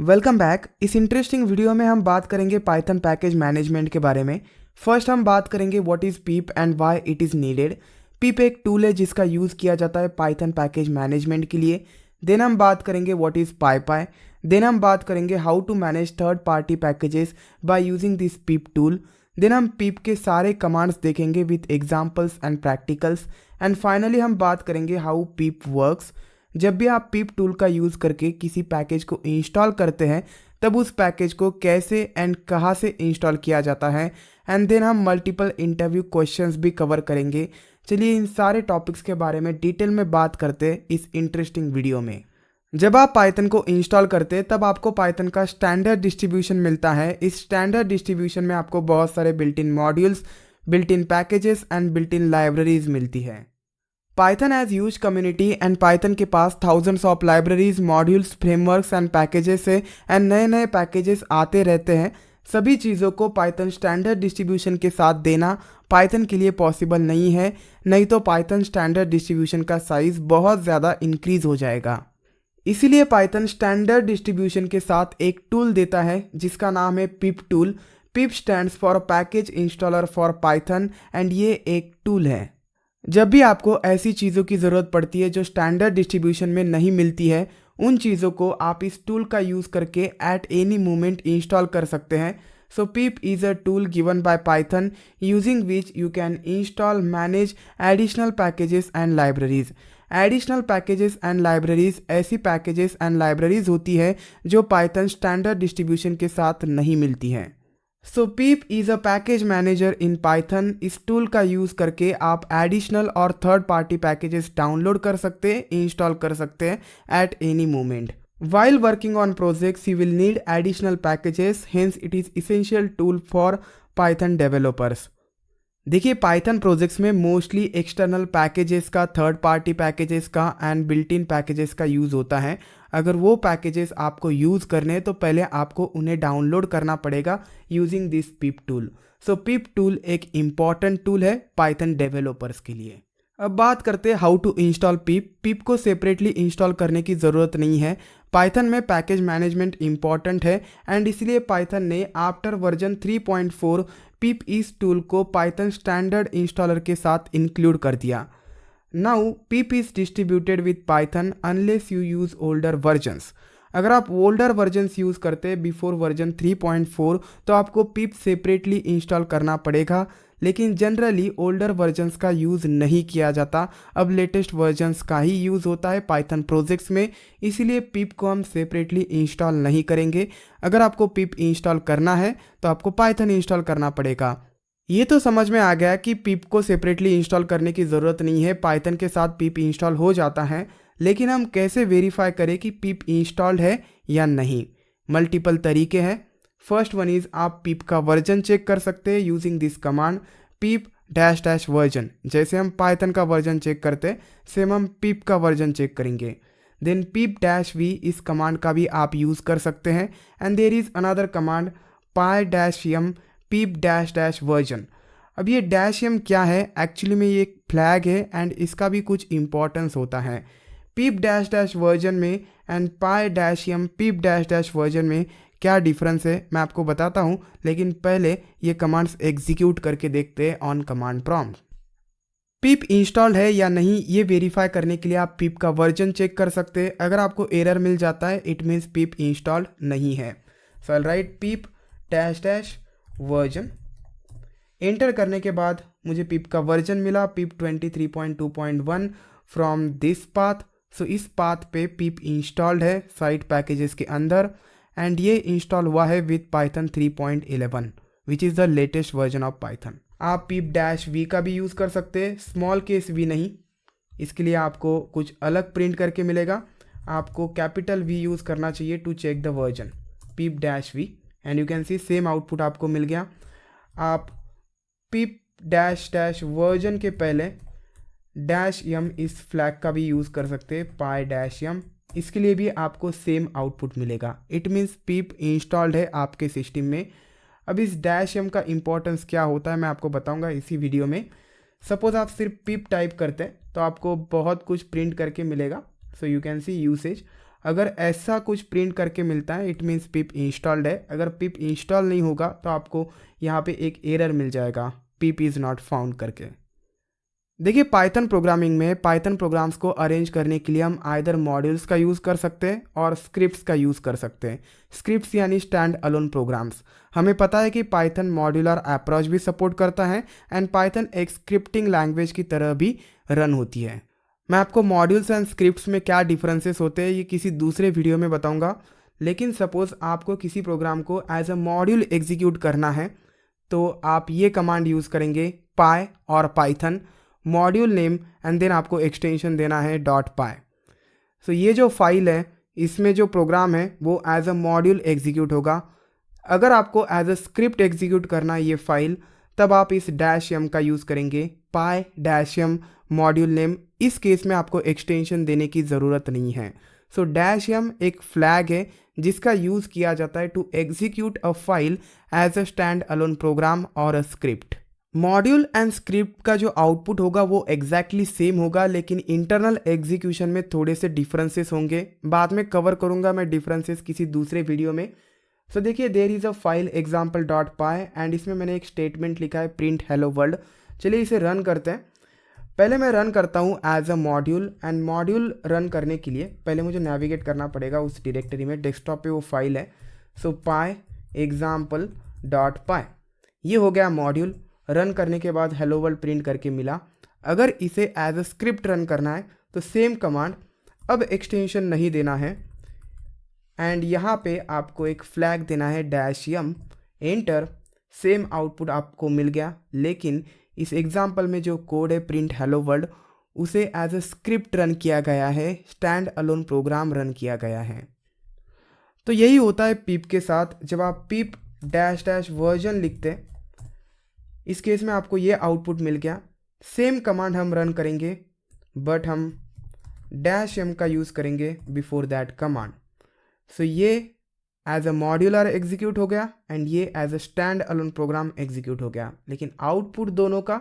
Welcome back. इस interesting video में हम बात करेंगे पाइथन पैकेज मैनेजमेंट के बारे में। फर्स्ट हम बात करेंगे what is pip and why it is needed. Pip एक टूल है जिसका यूज़ किया जाता है पाइथन पैकेज मैनेजमेंट के लिए। देन हम बात करेंगे व्हाट इज़ पाईपाई। देन हम बात करेंगे how to manage third party packages by using this pip tool. Then हम पीप के सारे कमांड्स देखेंगे with examples and practicals. And finally हम बात करेंगे हाउ पीप वर्क्स। जब भी आप पीप टूल का यूज़ करके किसी पैकेज को इंस्टॉल करते हैं तब उस पैकेज को कैसे एंड कहाँ से इंस्टॉल किया जाता है। एंड देन हम मल्टीपल इंटरव्यू क्वेश्चंस भी कवर करेंगे। चलिए इन सारे टॉपिक्स के बारे में डिटेल में बात करते हैं इस इंटरेस्टिंग वीडियो में। जब आप पाइथन को इंस्टॉल करते हैं तब आपको पाइथन का स्टैंडर्ड डिस्ट्रीब्यूशन मिलता है। इस स्टैंडर्ड डिस्ट्रीब्यूशन में आपको बहुत सारे built in modules, built in packages and built in libraries मिलती है। Python has huge community and Python के पास thousands of libraries, modules, frameworks and packages है एंड नए नए पैकेजेस आते रहते हैं। सभी चीज़ों को पाइथन स्टैंडर्ड डिस्ट्रीब्यूशन के साथ देना पाइथन के लिए पॉसिबल नहीं है, नहीं तो पाइथन स्टैंडर्ड डिस्ट्रीब्यूशन का साइज़ बहुत ज़्यादा इंक्रीज हो जाएगा। इसीलिए पाइथन स्टैंडर्ड डिस्ट्रीब्यूशन के साथ एक टूल देता है जिसका नाम है pip tool. Pip stands for package installer for Python and ये एक टूल है। जब भी आपको ऐसी चीज़ों की ज़रूरत पड़ती है जो स्टैंडर्ड डिस्ट्रीब्यूशन में नहीं मिलती है, उन चीज़ों को आप इस टूल का यूज़ करके एट एनी मोमेंट इंस्टॉल कर सकते हैं। So pip is a tool given by Python using which you can install, manage additional packages and libraries. Additional packages and libraries ऐसी पैकेजेस एंड लाइब्रेरीज होती है जो Python standard distribution के साथ नहीं मिलती हैं। So pip is a package manager in Python. इस टूल का यूज़ करके आप एडिशनल और थर्ड पार्टी पैकेजेस डाउनलोड कर सकते हैं, इंस्टॉल कर सकते हैं at any moment. While working on projects, you will need additional packages, hence it is essential tool for Python developers. देखिए पाइथन प्रोजेक्ट्स में मोस्टली एक्सटर्नल पैकेजेस का, थर्ड पार्टी पैकेजेस का एंड बिल्ट इन पैकेजेस का use होता है। अगर वो packages आपको यूज़ करने हैं तो पहले आपको उन्हें डाउनलोड करना पड़ेगा using this pip tool. So pip tool एक इम्पॉर्टेंट टूल है पाइथन डेवलपर्स के लिए। अब बात करते हैं हाउ टू इंस्टॉल पिप। पिप को सेपरेटली इंस्टॉल करने की ज़रूरत नहीं है। पाइथन में पैकेज मैनेजमेंट इंपॉर्टेंट है एंड इसलिए पाइथन ने आफ्टर वर्जन 3.4 पिप इस टूल को पाइथन स्टैंडर्ड इंस्टॉलर के साथ इंक्लूड कर दिया। Now pip is distributed with Python unless you use older versions. अगर आप ओल्डर वर्जन्स यूज़ करते हैं बिफोर वर्जन 3.4 तो आपको पिप सेपरेटली इंस्टॉल करना पड़ेगा, लेकिन जनरली ओल्डर वर्जन्स का यूज़ नहीं किया जाता। अब लेटेस्ट वर्जन्स का ही यूज़ होता है पाइथन प्रोजेक्ट्स में, इसीलिए पिप को हम सेपरेटली इंस्टॉल नहीं करेंगे। अगर आपको पिप इंस्टॉल करना है तो आपको पाइथन इंस्टॉल करना पड़ेगा। ये तो समझ में आ गया कि पिप को सेपरेटली इंस्टॉल करने की ज़रूरत नहीं है, पाइथन के साथ पिप इंस्टॉल हो जाता है। लेकिन हम कैसे वेरीफाई करें कि पिप इंस्टॉल्ड है या नहीं? मल्टीपल तरीके हैं। फर्स्ट वन इज़ आप पिप का वर्जन चेक कर सकते हैं using this command pip dash dash version. जैसे हम पाइथन का वर्जन चेक करते हैं सेम हम पिप का वर्जन चेक करेंगे। देन पिप डैश वी, इस कमांड का भी आप यूज़ कर सकते हैं। And there is another command py dash M pip dash dash version. अब ये डैश एम क्या है? एक्चुअली में ये एक फ्लैग है एंड इसका भी कुछ इंपॉर्टेंस होता है। पिप डैश डैश वर्जन में and py dash M pip dash dash version में क्या डिफरेंस है मैं आपको बताता हूँ, लेकिन पहले ये कमांड्स एग्जीक्यूट करके देखते हैं on command prompt. Pip installed है या नहीं ये वेरीफाई करने के लिए आप पिप का वर्जन चेक कर सकते हैं। अगर आपको एरर मिल जाता है इट मीन्स पिप इंस्टॉल्ड नहीं है। सो आई राइट पिप डैश डैश वर्जन। एंटर करने के बाद मुझे पिप का वर्जन मिला पिप 23.2.1 फ्रॉम दिस पाथ। सो इस पाथ पे पिप इंस्टॉल्ड है साइट पैकेजेस के अंदर एंड ये इंस्टॉल हुआ है with Python 3.11 which is the latest version of Python. आप पिप डैश वी का भी यूज़ कर सकते हैं, स्मॉल केस वी नहीं। इसके लिए आपको कुछ अलग प्रिंट करके मिलेगा। आपको कैपिटल वी यूज़ करना चाहिए to check the version pip dash V and you can see same output आपको मिल गया। आप पिप डैश डैश वर्जन के पहले डैश एम इस फ्लैग का भी यूज़ कर सकते हैं पाई डैश एम। इसके लिए भी आपको सेम आउटपुट मिलेगा। इट मीन्स पिप इंस्टॉल्ड है आपके सिस्टम में। अब इस डैश एम का इंपॉर्टेंस क्या होता है मैं आपको बताऊंगा इसी वीडियो में। सपोज आप सिर्फ पिप टाइप करते हैं तो आपको बहुत कुछ प्रिंट करके मिलेगा। सो यू कैन सी यूसेज। अगर ऐसा कुछ प्रिंट करके मिलता है इट मीन्स पिप इंस्टॉल्ड है। अगर पिप इंस्टॉल नहीं होगा तो आपको यहाँ पे एक एरर मिल जाएगा पिप इज़ नॉट फाउंड करके। देखिए पाइथन प्रोग्रामिंग में पाइथन प्रोग्राम्स को अरेंज करने के लिए हम आइदर मॉड्यूल्स का यूज़ कर सकते हैं और स्क्रिप्ट्स का यूज़ कर सकते हैं। स्क्रिप्ट्स यानी स्टैंड अलोन प्रोग्राम्स। हमें पता है कि पाइथन मॉड्यूलर अप्रोच भी सपोर्ट करता है एंड पाइथन एक स्क्रिप्टिंग लैंग्वेज की तरह भी रन होती है। मैं आपको मॉड्यूल्स एंड स्क्रिप्ट्स में क्या डिफरेंसेस होते हैं ये किसी दूसरे वीडियो में बताऊँगा। लेकिन सपोज़ आपको किसी प्रोग्राम को एज अ मॉड्यूल एग्जीक्यूट करना है तो आप ये कमांड यूज़ करेंगे पाई और Python module name and then आपको एक्सटेंशन देना है .py। सो ये जो फाइल है इसमें जो प्रोग्राम है वो एज अ मॉड्यूल एग्जीक्यूट होगा। अगर आपको एज अ स्क्रिप्ट एग्जीक्यूट करना है ये फाइल तब आप इस -m का यूज़ करेंगे -m मॉड्यूल नेम। इस केस में आपको एक्सटेंशन देने की ज़रूरत नहीं है। सो -m एक फ्लैग है जिसका यूज़ किया जाता है to execute a file as a stand alone program और a script. Module and script का जो आउटपुट होगा वो एग्जैक्टली सेम होगा लेकिन इंटरनल एग्जीक्यूशन में थोड़े से डिफरेंसेस होंगे। बाद में कवर करूंगा मैं डिफरेंसेस किसी दूसरे वीडियो में। सो देखिए there is a file example.py and इसमें मैंने एक स्टेटमेंट लिखा है प्रिंट हेलो वर्ल्ड। चलिए इसे रन करते हैं। पहले मैं रन करता हूँ as a module and module run करने के लिए पहले मुझे नेविगेट करना पड़ेगा उस डायरेक्टरी में। डेस्कटॉप पे वो फाइल है। सो py example.py ये हो गया मॉड्यूल। रन करने के बाद हेलो वर्ल्ड प्रिंट करके मिला। अगर इसे एज अ स्क्रिप्ट रन करना है तो सेम कमांड, अब एक्सटेंशन नहीं देना है एंड यहाँ पे आपको एक फ्लैग देना है -m एंटर। सेम आउटपुट आपको मिल गया लेकिन इस एग्जाम्पल में जो कोड है प्रिंट हेलो वर्ल्ड उसे एज अ स्क्रिप्ट रन किया गया है, स्टैंड अलोन प्रोग्राम रन किया गया है। तो यही होता है पिप के साथ। जब आप पिप -वर्जन लिखते हैं इस केस में आपको ये आउटपुट मिल गया। सेम कमांड हम रन करेंगे बट हम -m का यूज़ करेंगे बिफोर दैट कमांड। सो ये एज अ मॉड्यूलर एग्जीक्यूट हो गया एंड ये as a stand alone program execute हो गया लेकिन आउटपुट दोनों का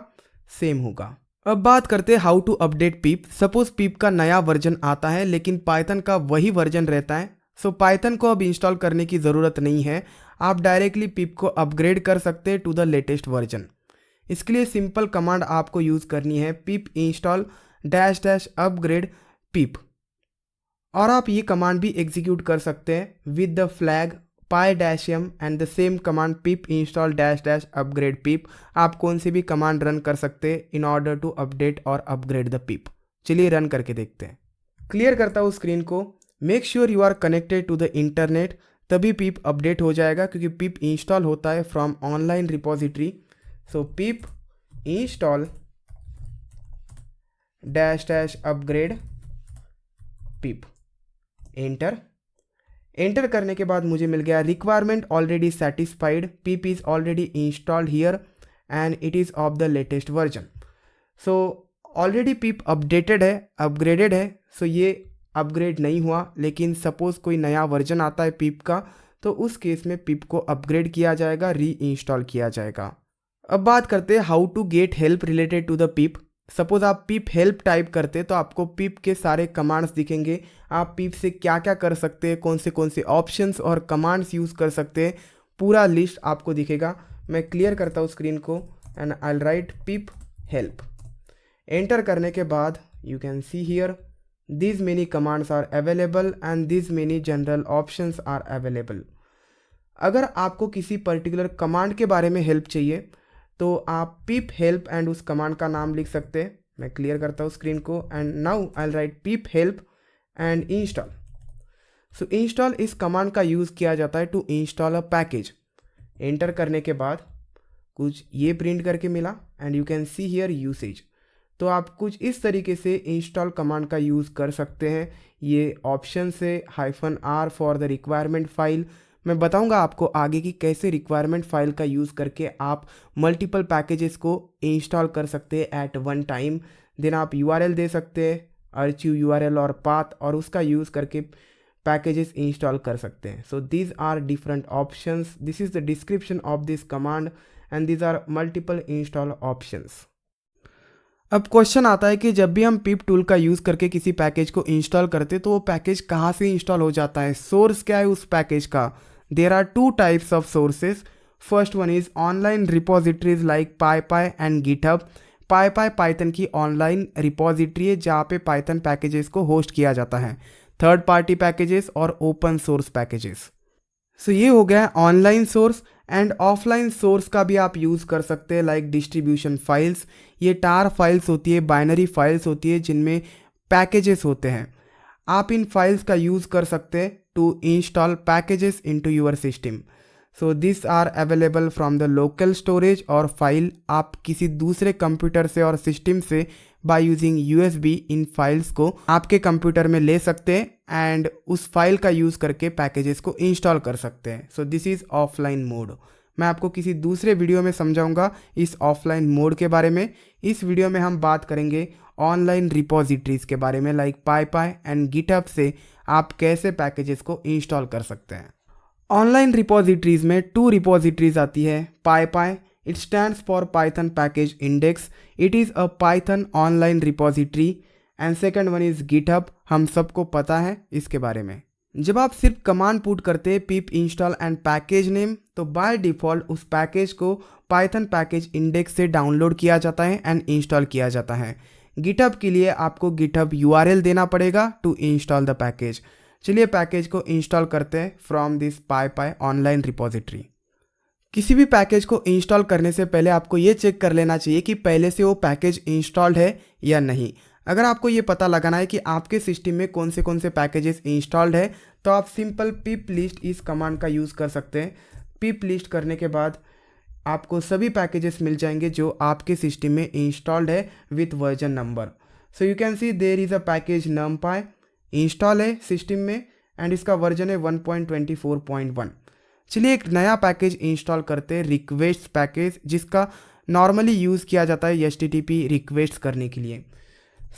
सेम होगा। अब बात करते हैं how to update pip. Suppose pip का नया वर्जन आता है लेकिन पाइथन का वही वर्जन रहता है। सो पाइथन को अब इंस्टॉल करने की ज़रूरत नहीं है, आप डायरेक्टली पिप को अपग्रेड कर सकते हैं टू द लेटेस्ट वर्जन। इसके लिए सिंपल कमांड आपको यूज़ करनी है पिप इंस्टॉल --अपग्रेड पिप और आप ये कमांड भी एग्जीक्यूट कर सकते हैं with the flag py-m and the same command pip install --upgrade pip. आप कौन सी भी कमांड रन कर सकते हैं इन ऑर्डर टू अपडेट और अपग्रेड द पिप। चलिए रन करके देखते हैं। क्लियर करता हूँ स्क्रीन को। Make sure you are connected to the internet, तभी पिप अपडेट हो जाएगा क्योंकि पिप इंस्टॉल होता है from online repository. So pip install --upgrade pip enter. Enter करने के बाद मुझे मिल गया requirement already satisfied, pip is already installed here and it is of the latest version. So already pip updated है, अपग्रेडेड है। सो ये अपग्रेड नहीं हुआ लेकिन सपोज़ कोई नया वर्जन आता है पिप का तो उस केस में पिप को अपग्रेड किया जाएगा, री इंस्टॉल किया जाएगा। अब बात करते हैं how to get help related to the pip. Suppose आप पिप हेल्प टाइप करते तो आपको पिप के सारे कमांड्स दिखेंगे। आप पिप से क्या क्या कर सकते हैं, कौन से ऑप्शंस और कमांड्स यूज़ कर सकते हैं, पूरा लिस्ट आपको दिखेगा। मैं क्लियर करता हूँ स्क्रीन को and I write pip help. Enter करने के बाद you can see here these many commands are available and these many general options are available। अगर आपको किसी पर्टिकुलर कमांड के बारे में हेल्प चाहिए तो आप पिप हेल्प एंड उस कमांड का नाम लिख सकते हैं। मैं क्लियर करता हूँ स्क्रीन को and now I write pip help and install. So install इस कमांड का यूज़ किया जाता है to install a package. Enter करने के बाद कुछ ये प्रिंट करके मिला and you can see here usage. तो आप कुछ इस तरीके से इंस्टॉल कमांड का यूज़ कर सकते हैं। ये ऑप्शन से -r for the requirement file. मैं बताऊंगा आपको आगे कि कैसे रिक्वायरमेंट फाइल का यूज़ करके आप मल्टीपल पैकेजेस को इंस्टॉल कर सकते हैं एट वन टाइम। देन आप URL दे सकते हैं, archive URL और पाथ, और उसका यूज़ करके पैकेजेस इंस्टॉल कर सकते हैं। So these are different options, this is the description of this command and these are multiple install options. अब क्वेश्चन आता है कि जब भी हम पिप टूल का यूज़ करके किसी पैकेज को इंस्टॉल करते तो वो पैकेज कहाँ से इंस्टॉल हो जाता है, सोर्स क्या है उस पैकेज का। There are two types of sources. First one is online repositories like PyPI and GitHub. PyPI Python की ऑनलाइन रिपोजिटरी है जहाँ पे पाइथन पैकेजेस को होस्ट किया जाता है, थर्ड पार्टी पैकेजेस और ओपन सोर्स पैकेजेस। सो ये हो गया online source. And offline source का भी आप यूज़ कर सकते हैं लाइक डिस्ट्रीब्यूशन फाइल्स। ये टार फाइल्स होती है, बाइनरी फाइल्स होती है जिनमें पैकेजेस होते हैं। आप इन फाइल्स का यूज़ कर सकते हैं to install packages into your system. So this are available from the local storage और फाइल आप किसी दूसरे कंप्यूटर से और सिस्टम से बाय यूजिंग यूएसबी इन फाइल्स को आपके कंप्यूटर में ले सकते हैं एंड उस फाइल का यूज़ करके पैकेजेस को इंस्टॉल कर सकते हैं। So this is offline mode. मैं आपको किसी दूसरे वीडियो में समझाऊंगा इस ऑफलाइन मोड के बारे में। इस वीडियो में हम बात करेंगे ऑनलाइन रिपोजिटरीज के बारे में लाइक पाईपाई एंड गिटहब से आप कैसे पैकेजेस को इंस्टॉल कर सकते हैं। ऑनलाइन रिपोजिटरीज में टू रिपोजिटरीज आती है। पाईपाई, it stands for Python Package Index. It is a Python online repository. And second one is GitHub. हम सबको पता है इसके बारे में। जब आप सिर्फ कमांड पुट करते हैं pip install and package name तो बाय डिफ़ॉल्ट उस पैकेज को Python Package Index से डाउनलोड किया जाता है एंड इंस्टॉल किया जाता है। GitHub के लिए आपको GitHub URL देना पड़ेगा टू इंस्टॉल द पैकेज। चलिए पैकेज को इंस्टॉल करते हैं from this PyPI online repository. किसी भी पैकेज को इंस्टॉल करने से पहले आपको ये चेक कर लेना चाहिए कि पहले से वो पैकेज इंस्टॉल्ड है या नहीं। अगर आपको ये पता लगाना है कि आपके सिस्टम में कौन से पैकेजेस इंस्टॉल्ड है तो आप सिंपल पिप लिस्ट इस कमांड का यूज़ कर सकते हैं। पिप लिस्ट करने के बाद आपको सभी पैकेजेस मिल जाएंगे जो आपके सिस्टम में इंस्टॉल्ड है with version number. So you can see there is a package numpy install है सिस्टम में एंड इसका वर्जन है 1.24.1। चलिए एक नया पैकेज इंस्टॉल करते हैं, रिक्वेस्ट पैकेज, जिसका नॉर्मली यूज़ किया जाता है HTTP रिक्वेस्ट करने के लिए।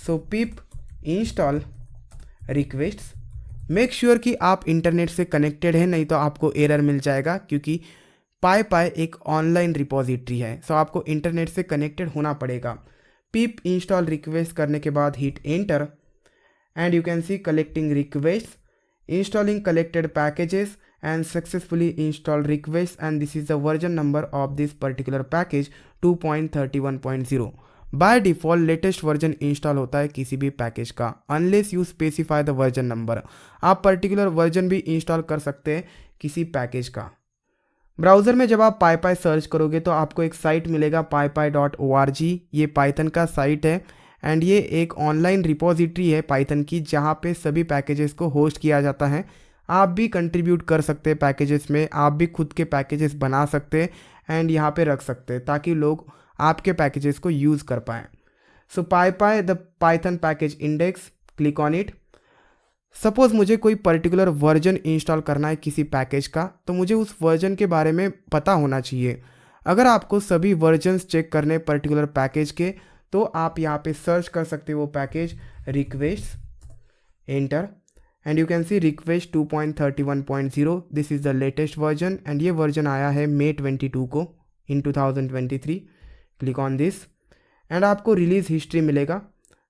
So pip install requests. Make sure कि आप इंटरनेट से कनेक्टेड हैं, नहीं तो आपको एरर मिल जाएगा क्योंकि पाईपाई एक ऑनलाइन रिपोजिटरी है। सो आपको इंटरनेट से कनेक्टेड होना पड़ेगा। पिप इंस्टॉल रिक्वेस्ट करने के बाद hit enter and you can C collecting request, installing collected packages and successfully installed requests, and this is the version number of this particular package 2.31.0। By default latest version install होता है किसी भी package का unless you specify the version number. आप particular version भी install कर सकते हैं किसी पैकेज का। ब्राउज़र में जब आप पाईपाई सर्च करोगे तो आपको एक साइट मिलेगा pypy.org। ये पाइथन का साइट है एंड ये एक ऑनलाइन रिपोजिटरी है पाइथन की जहाँ पे सभी पैकेजेस को होस्ट किया जाता है। आप भी कंट्रीब्यूट कर सकते हैं पैकेजेस में, आप भी खुद के पैकेजेस बना सकते हैं एंड यहाँ पे रख सकते हैं ताकि लोग आपके पैकेजेस को यूज़ कर पाएँ। So PyPI the Python package index, click on it. Suppose मुझे कोई पर्टिकुलर वर्जन इंस्टॉल करना है किसी पैकेज का तो मुझे उस वर्जन के बारे में पता होना चाहिए। अगर आपको सभी वर्जन्स चेक करने पर्टिकुलर पैकेज के तो आप यहाँ पे सर्च कर सकते हो वो package request, enter and you can see request 2.31.0। This is the latest version and ये वर्जन आया है May 22 को in 2023। Click on this and आपको रिलीज़ हिस्ट्री मिलेगा।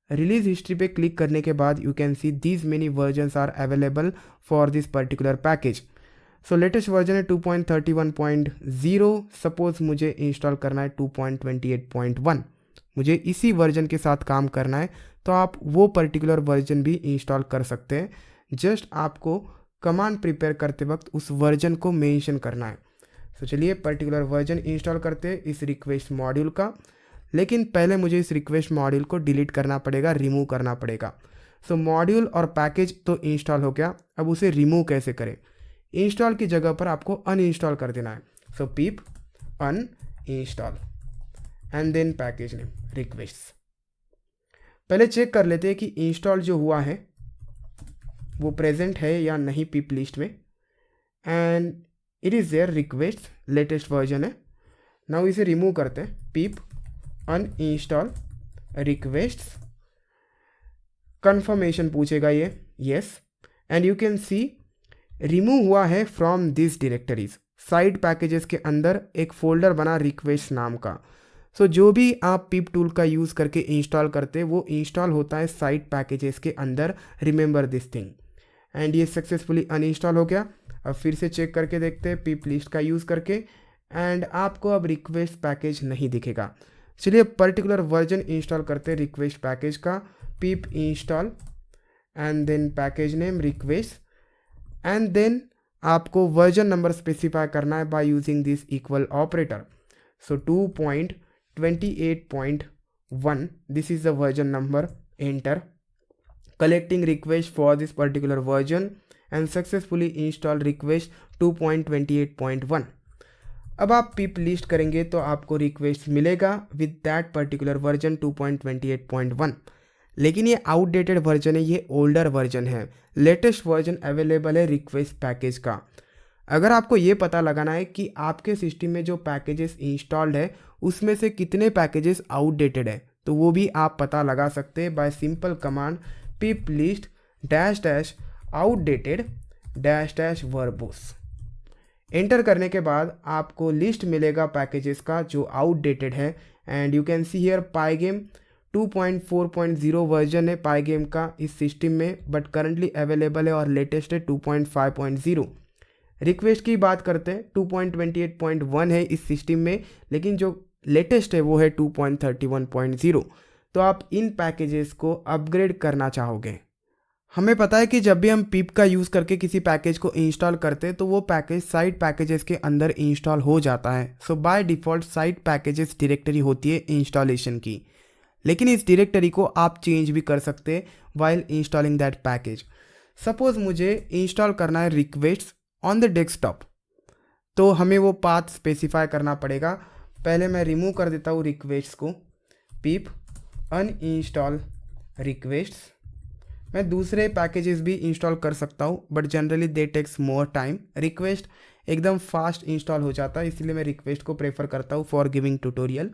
रिलीज़ हिस्ट्री पे क्लिक करने के बाद you can see these many versions are available for this particular package. So latest version है 2.31.0। सपोज मुझे इंस्टॉल करना है 2.28.1, मुझे इसी वर्जन के साथ काम करना है तो आप वो पर्टिकुलर वर्जन भी इंस्टॉल कर सकते हैं। जस्ट आपको कमांड प्रिपेयर करते वक्त उस वर्जन को मेंशन करना है। तो चलिए पर्टिकुलर वर्जन इंस्टॉल करते हैं इस रिक्वेस्ट मॉड्यूल का, लेकिन पहले मुझे इस रिक्वेस्ट मॉड्यूल को डिलीट करना पड़ेगा, रिमूव करना पड़ेगा। सो मॉड्यूल और पैकेज तो इंस्टॉल हो गया, अब उसे रिमूव कैसे करें। इंस्टॉल की जगह पर आपको अनइंस्टॉल कर देना है। So pip uninstall and then package name request. पहले चेक कर लेते हैं कि इंस्टॉल जो हुआ है वो प्रेजेंट है या नहीं पिप लिस्ट में and it is there request, latest version है। नाउ इसे रिमूव करते हैं। पिप अनइंस्टॉल रिक्वेस्ट, कन्फर्मेशन पूछेगा ये, yes and you can C remove हुआ है from this directories. Side packages के अंदर एक फोल्डर बना रिक्वेस्ट नाम का। सो जो भी आप पिप टूल का यूज़ करके इंस्टॉल करते हैं वो इंस्टॉल होता है साइट पैकेजेस के अंदर, रिमेंबर दिस थिंग। एंड ये सक्सेसफुली अनइंस्टॉल हो गया। अब फिर से चेक करके देखते हैं पिप लिस्ट का यूज़ करके, एंड आपको अब रिक्वेस्ट पैकेज नहीं दिखेगा। चलिए पर्टिकुलर वर्जन इंस्टॉल करते हैं रिक्वेस्ट पैकेज का, pip install and then package name request, and then आपको वर्जन नंबर स्पेसिफाई करना है by using this equal operator. So 2.28.1 this is the version number, enter. Collecting request for this particular version and successfully install request 2.28.1। अब आप पिप list करेंगे तो आपको request मिलेगा with that particular version 2.28.1, लेकिन ये आउटडेटेड वर्जन है, ये ओल्डर वर्जन है। लेटेस्ट वर्जन अवेलेबल है रिक्वेस्ट पैकेज का। अगर आपको ये पता लगाना है कि आपके सिस्टम में जो पैकेजेस इंस्टॉल्ड है उसमें से कितने पैकेजेस आउटडेटेड है, तो वो भी आप पता लगा सकते हैं बाय सिंपल कमांड पिप list dash dash outdated dash dash verbose. Enter करने के बाद आपको लिस्ट मिलेगा पैकेजेस का जो आउटडेटेड है, and you can see here Pygame 2.4.0 version है पाईगेम का इस सिस्टम में, बट करंटली अवेलेबल है और लेटेस्ट है 2.5.0। रिक्वेस्ट की बात करते हैं 2.28.1 है इस सिस्टम में, लेकिन जो लेटेस्ट है वो है 2.31.0। तो आप इन पैकेजेस को अपग्रेड करना चाहोगे। हमें पता है कि जब भी हम पिप का यूज़ करके किसी पैकेज को इंस्टॉल करते हैं तो वो पैकेज साइट पैकेजेस के अंदर इंस्टॉल हो जाता है। So by default site packages directory होती है इंस्टॉलेशन की, लेकिन इस डायरेक्टरी को आप चेंज भी कर सकते हैं while installing that package. Suppose मुझे इंस्टॉल करना है रिक्वेस्ट ऑन द डेस्कटॉप, तो हमें वो पाथ स्पेसिफाई करना पड़ेगा। पहले मैं रिमूव कर देता हूँ रिक्वेस्ट को, पिप अनइंस्टॉल रिक्वेस्ट्स। मैं दूसरे पैकेजेस भी इंस्टॉल कर सकता हूँ, but generally they takes more time. Request एकदम फास्ट इंस्टॉल हो जाता है, इसलिए मैं रिक्वेस्ट को प्रेफर करता हूँ फॉर गिविंग ट्यूटोरियल।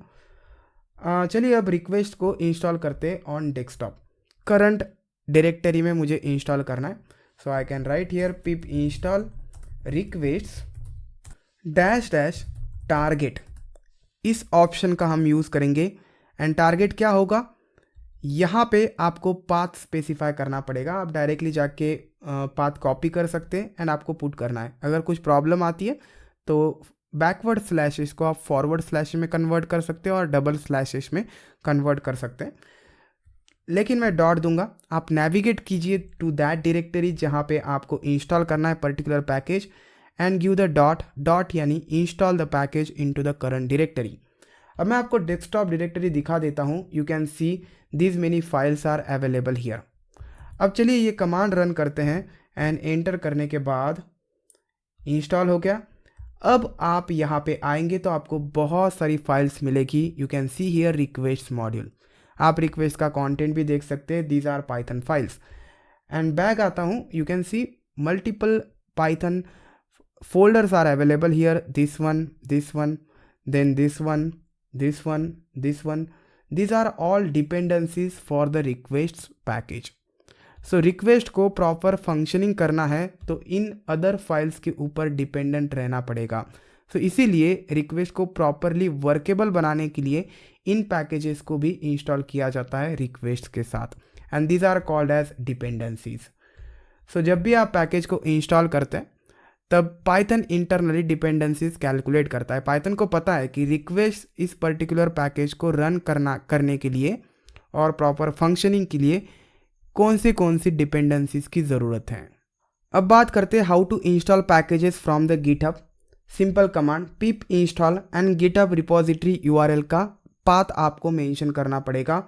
चलिए अब रिक्वेस्ट को इंस्टॉल करते हैं ऑन डेस्कटॉप। करंट डायरेक्टरी में मुझे इंस्टॉल करना है, so I can write here pip install requests dash dash target. इस ऑप्शन का हम यूज़ करेंगे, एंड टारगेट क्या होगा, यहाँ पे आपको पाथ स्पेसिफाई करना पड़ेगा। आप डायरेक्टली जाके पाथ कॉपी कर सकते हैं एंड आपको पुट करना है। अगर कुछ प्रॉब्लम आती है तो बैकवर्ड स्लैशेस को आप फॉरवर्ड स्लैश में कन्वर्ट कर सकते हैं और डबल स्लैशेस में कन्वर्ट कर सकते हैं, लेकिन मैं डॉट दूंगा। आप नेविगेट कीजिए टू दैट डायरेक्टरी जहाँ पे आपको इंस्टॉल करना है particular package, and give the dot यानी install the package into the current directory. अब मैं आपको डेस्कटॉप डायरेक्टरी दिखा देता हूँ। You can see these many files are available here. अब चलिए ये कमांड रन करते हैं, एंड एंटर करने के बाद इंस्टॉल हो गया। अब आप यहाँ पे आएंगे तो आपको बहुत सारी फाइल्स मिलेगी। You can see here request module. आप रिक्वेस्ट का कंटेंट भी देख सकते हैं, these are Python files. And back आता हूँ, you can see multiple Python folders are available here, this one, then this one, this one. These are all dependencies for the requests package. So request को proper functioning करना है तो इन other files के ऊपर dependent रहना पड़ेगा। So इसीलिए request को properly workable बनाने के लिए इन packages को भी install किया जाता है requests के साथ, and these are called as dependencies. So जब भी आप पैकेज को इंस्टॉल करते हैं तब पाइथन इंटरनली डिपेंडेंसीज कैलकुलेट करता है। पाइथन को पता है कि रिक्वेस्ट इस पर्टिकुलर पैकेज को रन करने के लिए और प्रॉपर फंक्शनिंग के लिए कौन सी डिपेंडेंसीज की ज़रूरत है। अब बात करते हैं how to install packages from the GitHub. Simple command pip install and GitHub repository URL का पाथ आपको मेंशन करना पड़ेगा,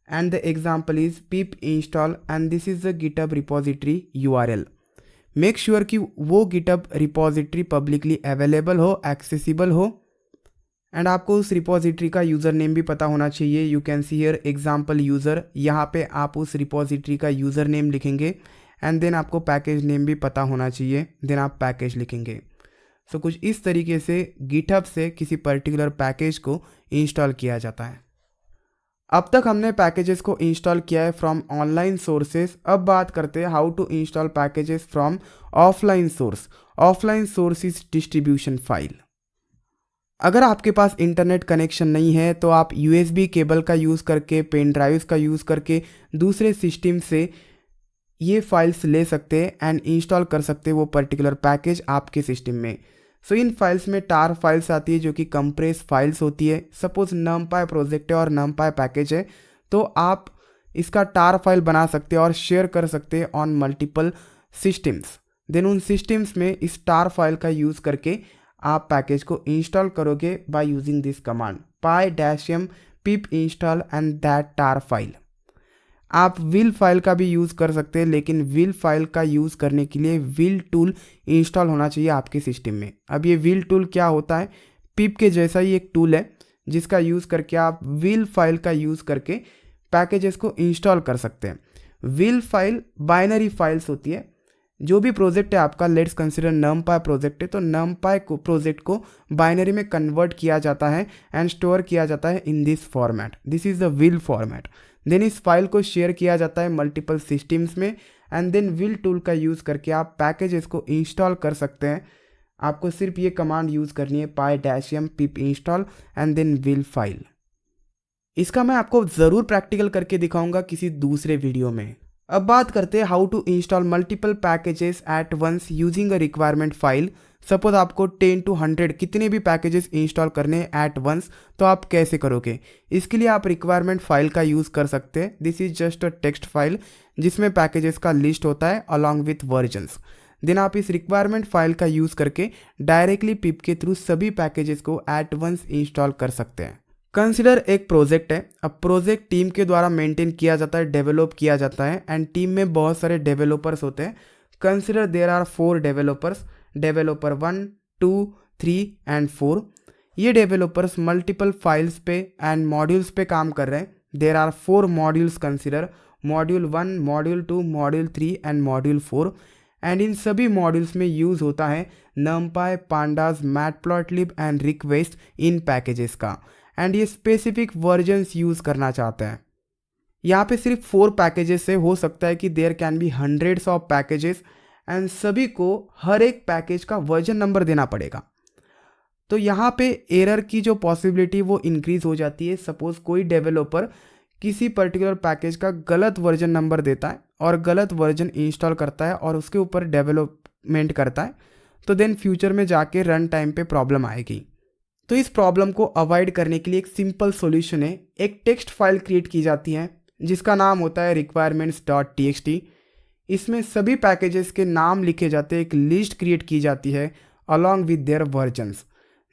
and the example is pip install and this is the GitHub repository URL. Make sure कि वो GitHub repository publicly available हो, accessible हो, and आपको उस रिपोजिटरी का यूज़र नेम भी पता होना चाहिए। You can see here example user. यहाँ पे आप उस रिपोजिटरी का यूज़र नेम लिखेंगे, एंड देन आपको पैकेज नेम भी पता होना चाहिए, देन आप पैकेज लिखेंगे। सो कुछ इस तरीके से गिटहब से किसी पर्टिकुलर पैकेज को इंस्टॉल किया जाता है। अब तक हमने पैकेजेस को इंस्टॉल किया है फ्रॉम ऑनलाइन सोर्सेस। अब बात करते हैं how to install packages from offline source. Offline source is distribution file. अगर आपके पास इंटरनेट कनेक्शन नहीं है तो आप USB केबल का यूज़ करके, पेन ड्राइव्स का यूज़ करके दूसरे सिस्टम से ये फाइल्स ले सकते हैं एंड इंस्टॉल कर सकते हैं वो पर्टिकुलर पैकेज आपके सिस्टम में। सो इन फाइल्स में टार फाइल्स आती है जो कि कंप्रेस फाइल्स होती है। सपोज numpy प्रोजेक्ट है और numpy पैकेज है, तो आप इसका टार फाइल बना सकते हैं और शेयर कर सकते हैं ऑन मल्टीपल सिस्टम्स। देन उन सिस्टम्स में इस टार फाइल का यूज़ करके आप पैकेज को इंस्टॉल करोगे bye using this command py-m pip install and that tar file। आप विल फाइल का भी यूज़ कर सकते हैं, लेकिन विल फाइल का यूज़ करने के लिए विल टूल इंस्टॉल होना चाहिए आपके सिस्टम में। अब ये विल टूल क्या होता है? पिप के जैसा ही एक टूल है जिसका यूज़ करके आप विल फाइल का यूज़ करके पैकेजेस को इंस्टॉल कर सकते हैं। विल फाइल बाइनरी फाइल्स होती है। जो भी प्रोजेक्ट है आपका, लेट्स कंसिडर numpy प्रोजेक्ट है, तो numpy को प्रोजेक्ट को बाइनरी में कन्वर्ट किया जाता है एंड स्टोर किया जाता है in this format. This is the wheel format. Then इस फाइल को शेयर किया जाता है मल्टीपल सिस्टम्स में एंड देन विल टूल का यूज़ करके आप पैकेजेस को इंस्टॉल कर सकते हैं। आपको सिर्फ ये कमांड यूज़ करनी है py-m pip install and then wheel file. इसका मैं आपको ज़रूर प्रैक्टिकल करके दिखाऊंगा किसी दूसरे वीडियो में। अब बात करते हैं how to install multiple packages at once using a requirement file. Suppose आपको 10 to 100 कितने भी पैकेजेस इंस्टॉल करने हैं एट वंस, तो आप कैसे करोगे? इसके लिए आप रिक्वायरमेंट फाइल का यूज़ कर सकते हैं। This is just a text file जिसमें पैकेजेस का लिस्ट होता है अलॉन्ग विथ वर्जन्स। देन आप इस रिक्वायरमेंट फाइल का यूज़ करके डायरेक्टली पिप के थ्रू सभी पैकेजेस को एट वंस इंस्टॉल कर सकते हैं। कंसिडर एक प्रोजेक्ट है। अब प्रोजेक्ट टीम के द्वारा मेंटेन किया जाता है, डेवलप किया जाता है एंड टीम में बहुत सारे डेवलपर्स होते हैं। Consider there are 4 developers, developer 1, 2, 3 and 4। ये डेवलपर्स मल्टीपल फाइल्स पे एंड मॉड्यूल्स पे काम कर रहे हैं। There are 4 modules, consider module 1, module 2, module 3 and module 4। And इन सभी मॉड्यूल्स में यूज़ होता है numpy, pandas, matplotlib and request इन पैकेजेस का। एंड ये स्पेसिफिक वर्जन्स यूज़ करना चाहते हैं। यहाँ पे सिर्फ 4 पैकेजेस से हो सकता है कि there can be hundreds of packages and सभी को हर एक पैकेज का वर्जन नंबर देना पड़ेगा। तो यहाँ पे एरर की जो पॉसिबिलिटी वो इंक्रीज हो जाती है। सपोज कोई डेवलपर किसी पर्टिकुलर पैकेज का गलत वर्जन नंबर देता है और गलत वर्जन इंस्टॉल करता है और उसके ऊपर डेवलपमेंट करता है, तो देन फ्यूचर में जाके रन टाइम पे प्रॉब्लम आएगी। तो इस प्रॉब्लम को अवॉइड करने के लिए एक सिंपल सॉल्यूशन है। एक टेक्स्ट फाइल क्रिएट की जाती है जिसका नाम होता है requirements.txt। इसमें सभी पैकेजेस के नाम लिखे जाते हैं, एक लिस्ट क्रिएट की जाती है along with their versions.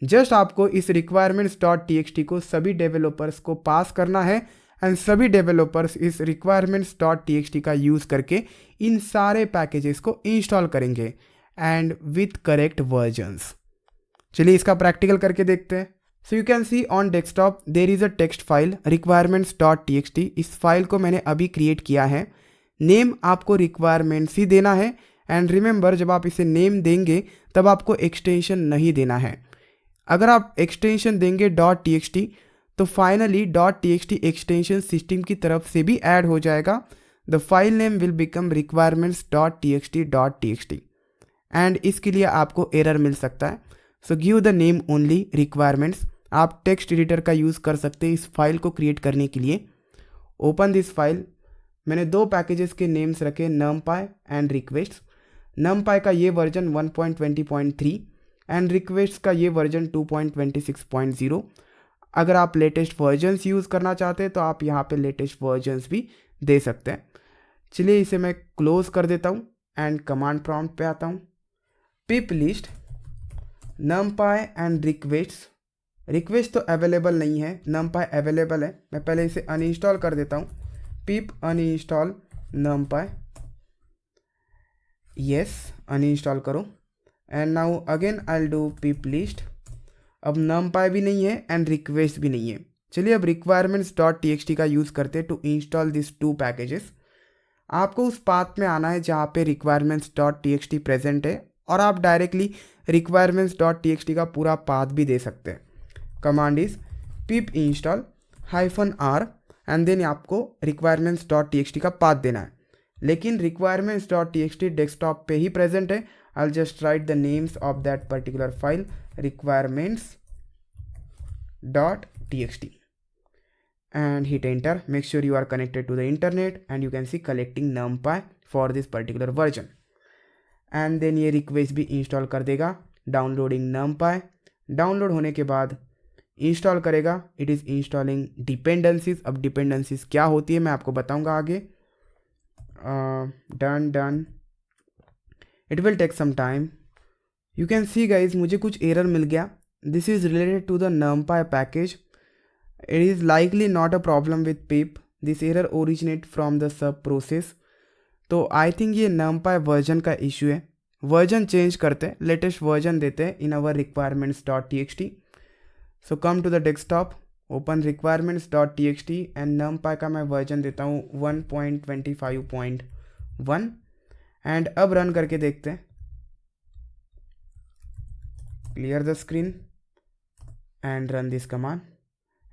Just आपको इस requirements.txt को सभी डेवलपर्स को पास करना है एंड सभी डेवलपर्स इस requirements.txt का यूज़ करके इन सारे पैकेजेस को इंस्टॉल करेंगे एंड विथ करेक्ट वर्जन्स। चलिए इसका प्रैक्टिकल करके देखते हैं। सो you can C on desktop there is a text file requirements.txt। इस फाइल को मैंने अभी क्रिएट किया है। नेम आपको रिक्वायरमेंट्स ही देना है एंड रिमेंबर, जब आप इसे नेम देंगे तब आपको एक्सटेंशन नहीं देना है। अगर आप एक्सटेंशन देंगे .txt तो फाइनली .txt एक्सटेंशन सिस्टम की तरफ से भी ऐड हो जाएगा। The file name will become requirements.txt and इसके लिए आपको एरर मिल सकता है। So give the name only requirements. आप टेक्स्ट एडिटर का यूज़ कर सकते हैं इस फाइल को क्रिएट करने के लिए। Open this file. मैंने 2 पैकेजेस के नेम्स रखे, numpy एंड रिक्वेस्ट। numpy का ये वर्जन 1.20.3 एंड रिक्वेस्ट का ये वर्जन 2.26.0। अगर आप लेटेस्ट वर्जन्स यूज़ करना चाहते हैं तो आप यहाँ पे लेटेस्ट वर्जन्स भी दे सकते हैं। चलिए इसे मैं क्लोज कर देता हूँ एंड कमांड प्रॉम्प्ट पे आता हूँ। पिप लिस्ट numpy एंड रिक्वेस्ट तो अवेलेबल नहीं है, numpy अवेलेबल है। मैं पहले इसे अनइंस्टॉल कर देता हूँ। पिप अनइंस्टॉल numpy, यस अनइंस्टॉल करो and now again I will do pip list. अब numpy भी नहीं है एंड रिक्वेस्ट भी नहीं है। चलिए अब requirements.txt का यूज़ करते हैं टू इंस्टॉल दिस 2 पैकेजेस। आपको उस पाथ में आना है जहाँ पे requirements.txt प्रेजेंट है और आप डायरेक्टली requirements.txt का पूरा पाथ भी दे सकते हैं। Command is pip install -r and then आपको requirements.txt का पाथ देना है। लेकिन requirements.txt डेस्कटॉप पे ही प्रेजेंट है। I just right the names of that particular file requirements .txt and hit enter. Make sure you are connected to the internet and you can see collecting numpy for this particular version. And then ये request भी install कर देगा. Downloading numpy. Download होने के बाद install करेगा. It is installing dependencies. अब dependencies क्या होती है मैं आपको बताऊंगा आगे. Done. It will take some time. You can see guys मुझे कुछ एरर मिल गया. This is related to the numpy package. It is likely not a problem with pip. This error originate from the sub process. तो I think ये numpy version का issue है. Version change करते हैं, लेटेस्ट वर्जन देते हैं in our requirements.txt. So come to the desktop, open requirements.txt and numpy का मैं वर्जन देता हूँ 1.25.1 एंड अब रन करके देखते हैं. Clear the screen and run this command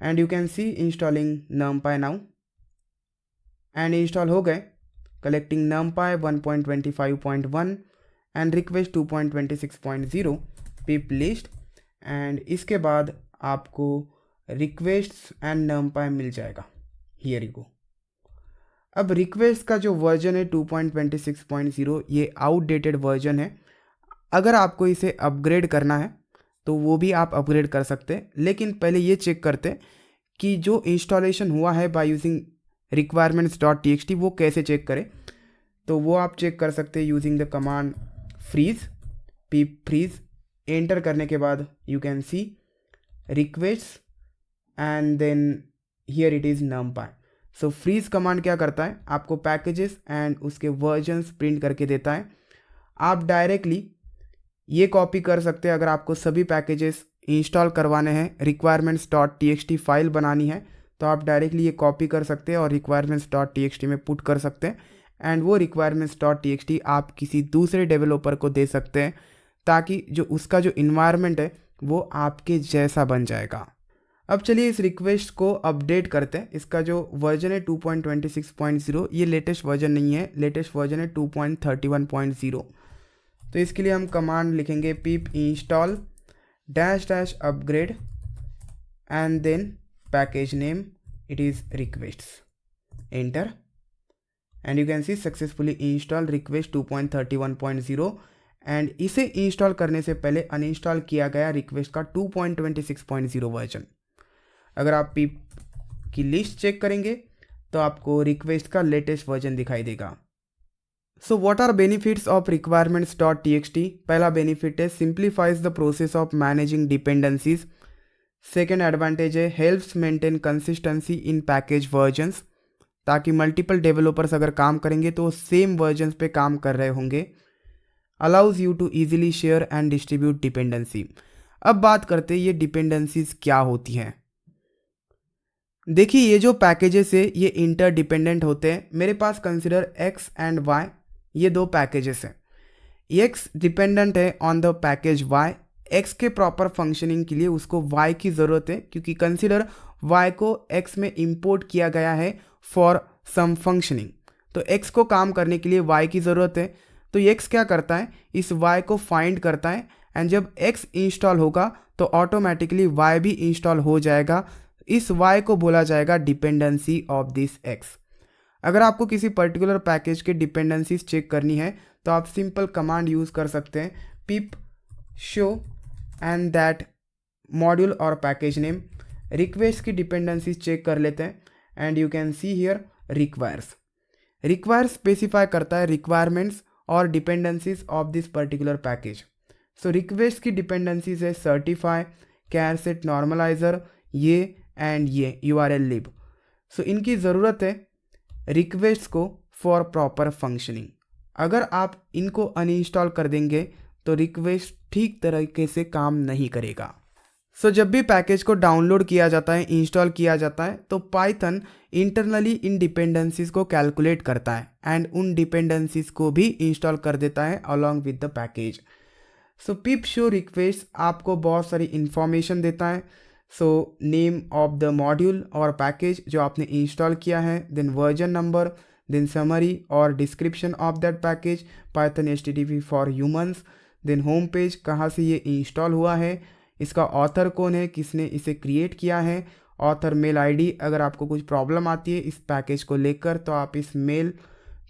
and you can C installing numpy now and install हो गए. Collecting numpy 1.25.1 and request 2.26.0 pip list. And इसके बाद आपको रिक्वेस्ट एंड numpy मिल जाएगा. Here you go. अब रिक्वेस्ट का जो वर्जन है 2.26.0 ये आउटडेटेड वर्जन है. अगर आपको इसे अपग्रेड करना है तो वो भी आप अपग्रेड कर सकते हैं, लेकिन पहले ये चेक करते कि जो इंस्टॉलेशन हुआ है बाय यूजिंग requirements.txt वो कैसे चेक करें. तो वो आप चेक कर सकते हैं using the command freeze. pip freeze enter करने के बाद you can see request and then here it is numpy. So freeze command क्या करता है, आपको पैकेजेस एंड उसके वर्जन्स प्रिंट करके देता है. आप डायरेक्टली ये कॉपी कर सकते हैं. अगर आपको सभी पैकेजेस इंस्टॉल करवाने हैं, requirements.txt फाइल बनानी है, तो आप डायरेक्टली ये कॉपी कर सकते हैं और requirements.txt में पुट कर सकते हैं एंड वो requirements.txt आप किसी दूसरे डेवलपर को दे सकते हैं ताकि जो उसका जो इन्वायरमेंट है वो आपके जैसा बन जाएगा. अब चलिए इस रिक्वेस्ट को अपडेट करते हैं. इसका जो वर्जन है 2.26.0 ये लेटेस्ट वर्जन नहीं है, लेटेस्ट वर्जन है 2.31.0. तो इसके लिए हम कमांड लिखेंगे pip install --upgrade and then package name it is requests. Enter and you can see successfully install request 2.31.0 and इसे इंस्टॉल करने से पहले अनइंस्टॉल किया गया रिक्वेस्ट का 2.26.0 वर्जन. अगर आप pip की लिस्ट चेक करेंगे तो आपको रिक्वेस्ट का लेटेस्ट वर्जन दिखाई देगा. So what are benefits of requirements.txt. पहला बेनिफिट है simplifies the process of managing dependencies. Second advantage है helps maintain consistency in package versions, ताकि मल्टीपल डेवलपर्स अगर काम करेंगे तो सेम वर्जन्स पे काम कर रहे होंगे. Allows you to easily share and distribute dependency. अब बात करते हैं ये डिपेंडेंसीज क्या होती हैं. देखिए ये जो पैकेजेस है ये इंटर डिपेंडेंट होते हैं. मेरे पास कंसिडर x एंड y, ये दो पैकेजेस हैं. x डिपेंडेंट है on the package y. x के प्रॉपर फंक्शनिंग के लिए उसको y की ज़रूरत है, क्योंकि कंसिडर y को x में इंपोर्ट किया गया है फॉर सम फंक्शनिंग. तो x को काम करने के लिए y की ज़रूरत है. तो x क्या करता है, इस y को फाइंड करता है एंड जब x इंस्टॉल होगा तो ऑटोमेटिकली y भी इंस्टॉल हो जाएगा. इस y को बोला जाएगा डिपेंडेंसी ऑफ दिस x. अगर आपको किसी पर्टिकुलर पैकेज के डिपेंडेंसीज चेक करनी है तो आप सिंपल कमांड यूज़ कर सकते हैं pip show and that module और पैकेज नेम. रिक्वेस्ट की डिपेंडेंसीज चेक कर लेते हैं and you can see here requires. Requires specify करता है रिक्वायरमेंट्स और dependencies of this particular package. So request की डिपेंडेंसीज है सर्टिफाई, कैर सेट नॉर्मलाइजर, ये एंड ये URL lib. सो इनकी ज़रूरत है रिक्वेस्ट को फॉर प्रॉपर फंक्शनिंग. अगर आप इनको अनइंस्टॉल कर देंगे तो रिक्वेस्ट ठीक तरीके से काम नहीं करेगा. सो जब भी पैकेज को डाउनलोड किया जाता है, इंस्टॉल किया जाता है, तो पाइथन इंटरनली इन डिपेंडेंसीज को कैलकुलेट करता है एंड उन डिपेंडेंसीज को भी इंस्टॉल कर देता है along with the package. So pip show request आपको बहुत सारी इंफॉर्मेशन देता है. So name of the module और पैकेज जो आपने इंस्टॉल किया है, then version number, then summary और description of that package, Python HTTP for humans, then home page कहाँ से ये इंस्टॉल हुआ है, इसका ऑथर कौन है, किसने इसे क्रिएट किया है, ऑथर मेल आईडी। अगर आपको कुछ प्रॉब्लम आती है इस पैकेज को लेकर तो आप इस मेल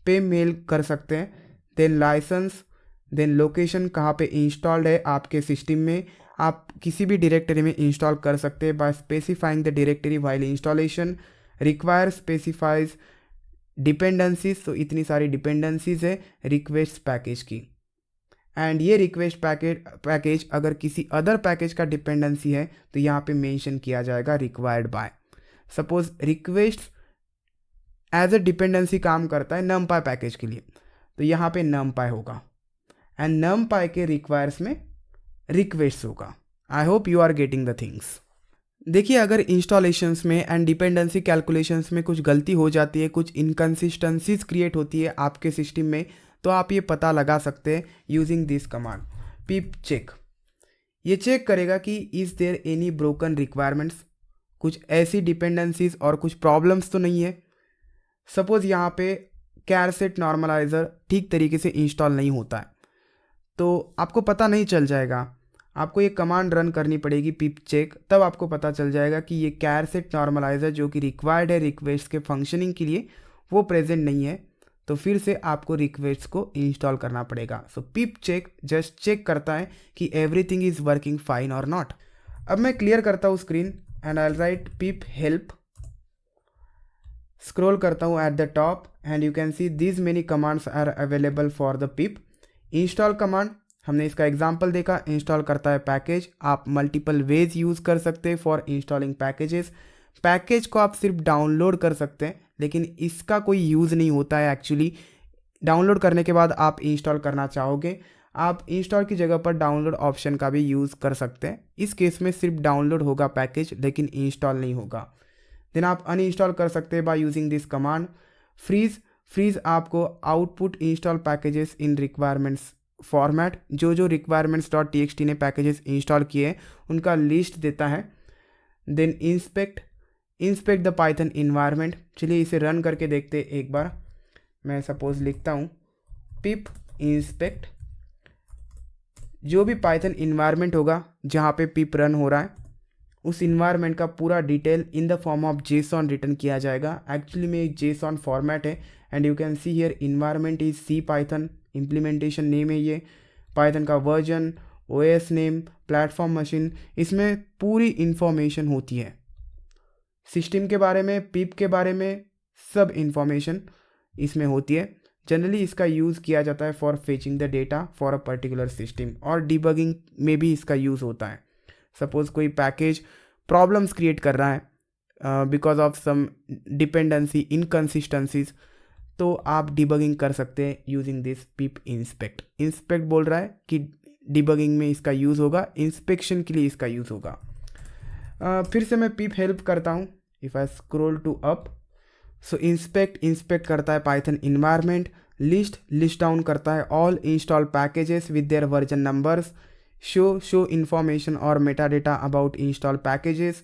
पे मेल कर सकते हैं। देन लाइसेंस, देन लोकेशन, कहाँ पे इंस्टॉल्ड है आपके सिस्टम में। आप किसी भी डायरेक्टरी में इंस्टॉल कर सकते हैं by specifying the directory while installation. Require specifies dependencies, तो इतनी सारी डिपेंडेंसीज है रिक्वेस्ट पैकेज की। एंड ये रिक्वेस्ट पैकेज अगर किसी अदर पैकेज का डिपेंडेंसी है तो यहाँ पे मेंशन किया जाएगा required by. Suppose request as a dependency काम करता है numpy पैकेज के लिए, तो यहाँ पे numpy होगा एंड numpy के रिक्वायर्स में रिक्वेस्ट होगा। I hope you are getting the things. देखिए, अगर इंस्टॉलेशंस में एंड डिपेंडेंसी कैलकुलेशंस में कुछ गलती हो जाती है, कुछ इनकन्सिस्टेंसीज क्रिएट होती है आपके सिस्टम में, तो आप ये पता लगा सकते हैं using this command pip check। ये चेक करेगा कि is there any broken requirements, कुछ ऐसी डिपेंडेंसीज और कुछ प्रॉब्लम्स तो नहीं है। सपोज यहाँ पे कैरसेट नॉर्मलाइज़र ठीक तरीके से इंस्टॉल नहीं होता है, तो आपको पता नहीं चल जाएगा। आपको ये कमांड रन करनी पड़ेगी pip check, तब आपको पता चल जाएगा कि ये कैरसेट नॉर्मलाइज़र जो कि रिक्वायर्ड है रिक्वेस्ट के फंक्शनिंग के लिए वो प्रेजेंट नहीं है, तो फिर से आपको रिक्वेस्ट को इंस्टॉल करना पड़ेगा। So pip check just check करता है कि एवरीथिंग इज़ वर्किंग फाइन और नॉट। अब मैं क्लियर करता हूँ screen and I write pip help, scroll करता हूँ at the top and you can see this many commands are available for the pip। Install command, हमने इसका एग्जाम्पल देखा, इंस्टॉल करता है पैकेज। आप मल्टीपल वेज यूज़ कर सकते हैं फॉर इंस्टॉलिंग पैकेजेस। पैकेज को आप सिर्फ डाउनलोड कर सकते हैं, लेकिन इसका कोई यूज़ नहीं होता है एक्चुअली। डाउनलोड करने के बाद आप इंस्टॉल करना चाहोगे, आप इंस्टॉल की जगह पर डाउनलोड ऑप्शन का भी यूज़ कर सकते हैं। इस केस में सिर्फ डाउनलोड होगा पैकेज, लेकिन इंस्टॉल नहीं होगा। देन आप अनइंस्टॉल कर सकते हैं by using this command freeze आपको output install packages in requirements format. जो requirements.txt ने पैकेजेस इंस्टॉल किए उनका लिस्ट देता है। Then inspect the Python environment. चलिए इसे रन करके देखते हैं एक बार। मैं सपोज लिखता हूँ pip इंस्पेक्ट, जो भी पाइथन इन्वायरमेंट होगा जहाँ पे pip रन हो रहा है उस इन्वायरमेंट का पूरा detail in the form of JSON return किया जाएगा। एक्चुअली में एक JSON फॉर्मेट है and you can see here environment is C Python, implementation name है ये, पाइथन का version, OS name, platform machine, इसमें पूरी इंफॉर्मेशन होती है सिस्टम के बारे में, pip के बारे में, सब इंफॉर्मेशन इसमें होती है। जनरली इसका यूज़ किया जाता है for fetching the data for a particular system, और डिबगिंग में भी इसका यूज़ होता है। सपोज कोई पैकेज प्रॉब्लम्स क्रिएट कर रहा है because of some dependency inconsistencies, तो आप डिबगिंग कर सकते हैं using this pip inspect. Inspect बोल रहा है कि डिबगिंग में इसका यूज़ होगा, इंस्पेक्शन के लिए इसका यूज़ होगा। फिर से मैं pip हेल्प करता हूँ। If I scroll to up, so inspect करता है पाइथन इन्वायरमेंट, लिस्ट डाउन करता है all install packages with their version numbers, show information or metadata about install packages,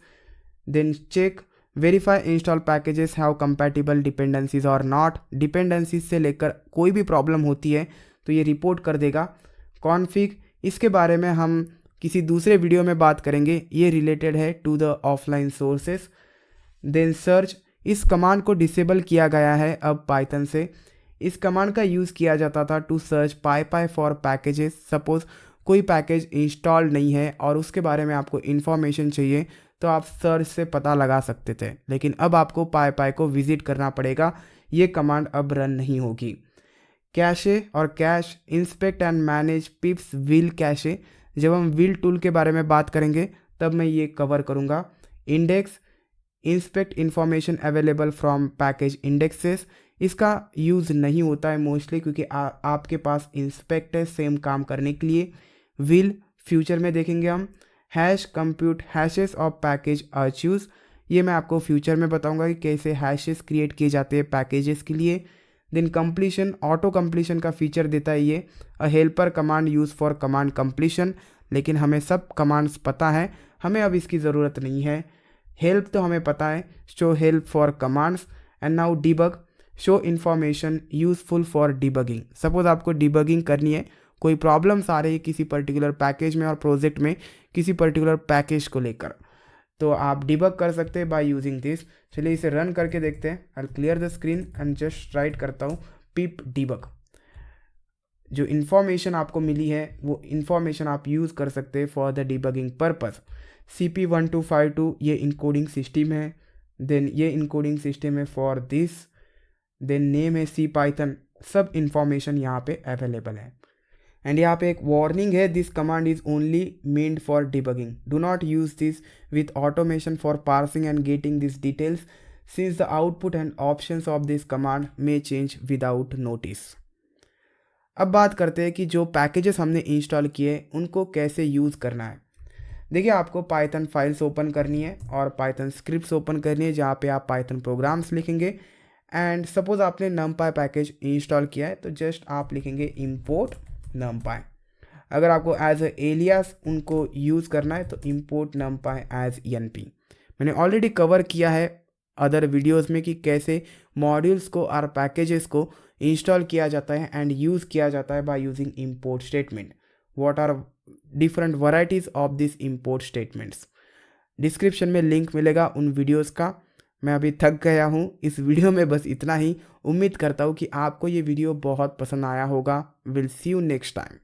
then check verify install packages have compatible dependencies or not। dependencies से लेकर कोई भी problem होती है तो ये रिपोर्ट कर देगा। config, इसके बारे में हम किसी दूसरे वीडियो में बात करेंगे, ये रिलेटेड है to the offline sources. Then search, इस कमांड को डिसेबल किया गया है अब पाइथन से। इस कमांड का यूज़ किया जाता था to search PyPy for packages. Suppose कोई पैकेज इंस्टॉल्ड नहीं है और उसके बारे में आपको इन्फॉर्मेशन चाहिए तो आप सर्च से पता लगा सकते थे, लेकिन अब आपको PyPy को विजिट करना पड़ेगा। ये कमांड अब रन नहीं होगी। कैशे और cash, inspect and manage पिप्स will cache. जब हम विल टूल के बारे में बात करेंगे तब मैं ये कवर करूँगा। Index, inspect information available from package indexes. इसका यूज़ नहीं होता है मोस्टली क्योंकि आपके पास इंस्पेक्ट है सेम काम करने के लिए। विल फ्यूचर में देखेंगे हम। Hash, compute hashes of package archives, ये मैं आपको फ्यूचर में बताऊंगा कि कैसे हैशेस क्रिएट किए जाते हैं पैकेजेस के लिए। देन कंप्लीशन, ऑटो कंप्लीशन का फीचर देता है ये। अ helper command use for command completion, लेकिन हमें सब कमांड्स पता है, हमें अब इसकी ज़रूरत नहीं है। हेल्प तो हमें पता है, show help for commands. And now debug, show information useful for debugging. Suppose आपको डिबगिंग करनी है कोई प्रॉब्लम्स आ रही है किसी पर्टिकुलर पैकेज में और प्रोजेक्ट में किसी पर्टिकुलर पैकेज को लेकर, तो आप डिबग कर सकते हैं बाय यूजिंग दिस। चलिए इसे रन करके देखते हैं। I clear the screen and just right करता हूँ पिप डिबग। जो इन्फॉर्मेशन आपको मिली है वो इन्फॉर्मेशन आप यूज़ कर सकते हैं for the debugging purpose. CP1252 ये इनकोडिंग सिस्टम है, देन ये इनकोडिंग सिस्टम है फॉर दिस, देन नेम है सी पाइथन, सब इन्फॉर्मेशन यहाँ पे अवेलेबल है। एंड यहाँ पे एक वार्निंग है, this command is only made for debugging, do not use this with automation for parsing and getting this details since the output and options of this command may change without notice. अब बात करते हैं कि जो packages हमने install किए उनको कैसे यूज़ करना है। देखिए आपको पाइथन फाइल्स ओपन करनी है और पाइथन स्क्रिप्ट्स ओपन करनी है जहाँ पे आप पाइथन प्रोग्राम्स लिखेंगे। एंड सपोज आपने numpy पैकेज इंस्टॉल किया है तो जस्ट आप लिखेंगे import numpy। अगर आपको एज ए एलियास उनको यूज़ करना है तो import numpy एज np। मैंने ऑलरेडी कवर किया है अदर वीडियोस में कि कैसे मॉड्यूल्स को और पैकेजेस को इंस्टॉल किया जाता है एंड यूज़ किया जाता है by using import statement. What are different varieties of this import statements. Description में लिंक मिलेगा उन वीडियोस का। मैं अभी थक गया हूँ इस वीडियो में, बस इतना ही। उम्मीद करता हूँ कि आपको ये वीडियो बहुत पसंद आया होगा। Will see you next time.